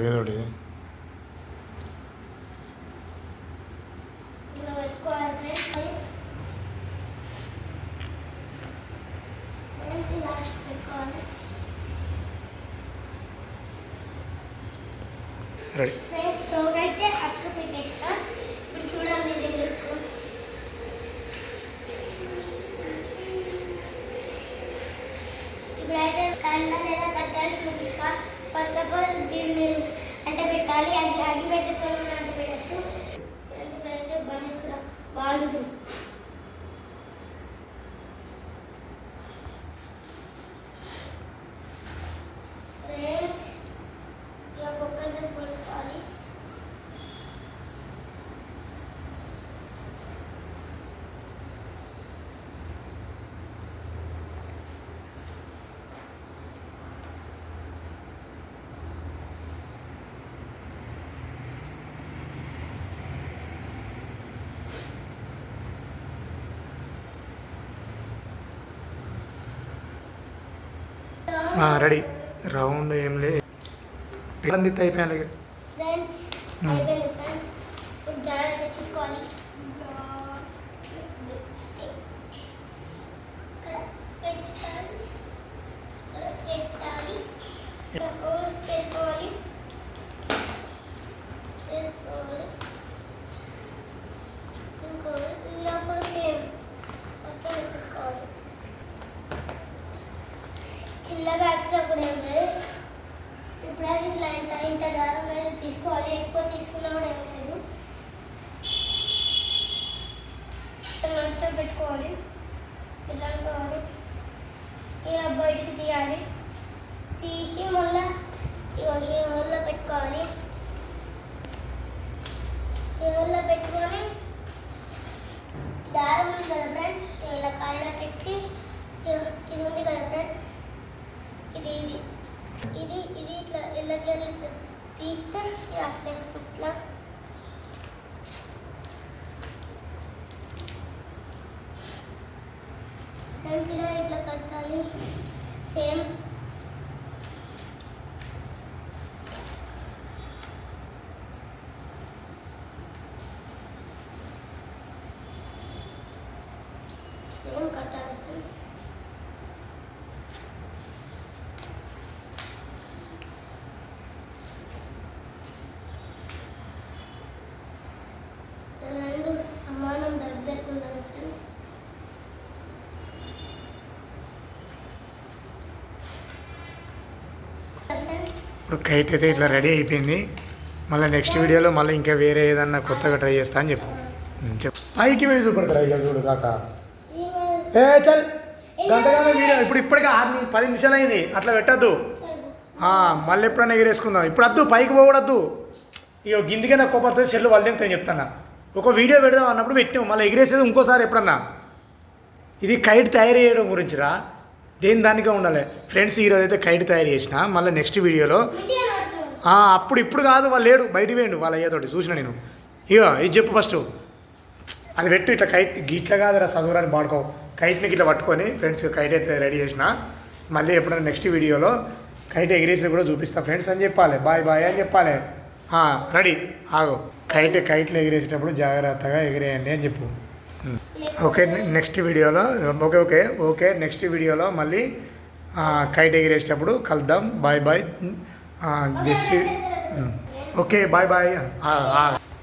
ఏదోటి రెడీ. అయితే అక్క పెట్టేస్తా. ఇప్పుడు చూడండి దగ్గరకు ఇప్పుడైతే కండలు ఎలా కట్టాలి చూపిస్తా. ఫస్ట్ ఆఫ్ ఆల్ దీన్ని అంటే పెట్టాలి. అది అగి పెట్టుకొని అంటే పెట్టచ్చు. ఇప్పుడైతే బంధిస్తున్నా బాగుంది. రెడీ. రౌండ్ ఏం లేదు పిల్లలు అయిపోయాలి. ఫ్రెండ్స్ అయిపోయింది ఫ్రెండ్స్. ఇప్పుడు జాగ్రత్త చూసుకోవాలి. చేసుకోవాలి ఇంకోటి ఇలా కూడా సేమ్ అట్లా చేసుకోవాలి. చిన్నగా వచ్చినప్పుడు ఏం లేదు. ఇప్పుడైతే ఇట్లా ఇంత దారం అయితే తీసుకోవాలి. ఎక్కువ తీసుకున్నా కూడా ఏం లేదు. ఇట్లా నష్టం పెట్టుకోవాలి. ఇట్లా అనుకోవాలి. ఇలా బయటికి తీయాలి. తీసి మళ్ళీ ఈ హోల్లో పెట్టుకోవాలి. ఈ హోల్లో పెట్టుకొని దారం ఉంది కదా ఫ్రెండ్స్, ఇలా కాళ్ళ పెట్టి ఇది ఉంది కదా ఫ్రెండ్స్, ఇది ఇది ఇది ఇది ఇట్లా ఎల్లగెళ్ళ తీస్తే వస్తాయి ఇట్లా. ఫ్రెండ్స్ ఇట్లా కట్టాలి సేమ్. సేమ్ కట్టాలి ఫ్రెండ్స్. రెండు సమానం దగ్గరకు ఉండాలి ఫ్రెండ్స్. ఇప్పుడు కైట్ అయితే ఇట్లా రెడీ అయిపోయింది. మళ్ళీ నెక్స్ట్ వీడియోలో మళ్ళీ ఇంకా వేరే ఏదన్నా కొత్తగా ట్రై చేస్తా అని చెప్పు. చెప్పు పైకి పోయి చూపడతారా ఇక చూడు కాక. ఏ చల్ గంటగానే వీడియో ఇప్పటికే 10 నిమిషాలు అయింది. అట్లా పెట్టద్దు. మళ్ళీ ఎప్పుడైనా ఎగిరేసుకుందాం. ఇప్పుడు వద్దు, పైకి పోకూడద్దు. ఇక గిందిగా నాకు కోపడుతుంది. సెల్లు వాళ్ళు నేను చెప్తాను. ఒక వీడియో పెడదాం అన్నప్పుడు పెట్టాం. మళ్ళీ ఎగిరేసేది ఇంకోసారి ఎప్పుడన్నా. ఇది కైట్ తయారు చేయడం గురించిరా, దేని దానికే ఉండాలి ఫ్రెండ్స్. ఈరోజు అయితే కైట్ తయారు చేసిన. మళ్ళీ నెక్స్ట్ వీడియోలో ఇప్పుడు కాదు, వాళ్ళు లేడు, బయటికి వేయండు వాళ్ళ అయ్యేతోటి చూసిన నేను. ఇగో ఇది చెప్పు ఫస్ట్. అది పెట్టు ఇట్లా కైట్ గిట్లా కాదురా చదువురాని పాడుకో. కైట్ని ఇట్లా పట్టుకొని ఫ్రెండ్స్ కైట్ అయితే రెడీ చేసిన. మళ్ళీ ఎప్పుడైనా నెక్స్ట్ వీడియోలో కైట్ ఎగిరేసి కూడా చూపిస్తా ఫ్రెండ్స్ అని చెప్పాలి. బాయ్ బాయ్ అని చెప్పాలి. రెడీ ఆగు. కైట్లు ఎగిరేసేటప్పుడు జాగ్రత్తగా ఎగిరేయండి అని చెప్పు. ఓకే నెక్స్ట్ వీడియోలో ఓకే నెక్స్ట్ వీడియోలో మళ్ళీ కైట్ ఎగిరేసేటప్పుడు కలుద్దాం. Bye bye Jessie. Okay bye bye.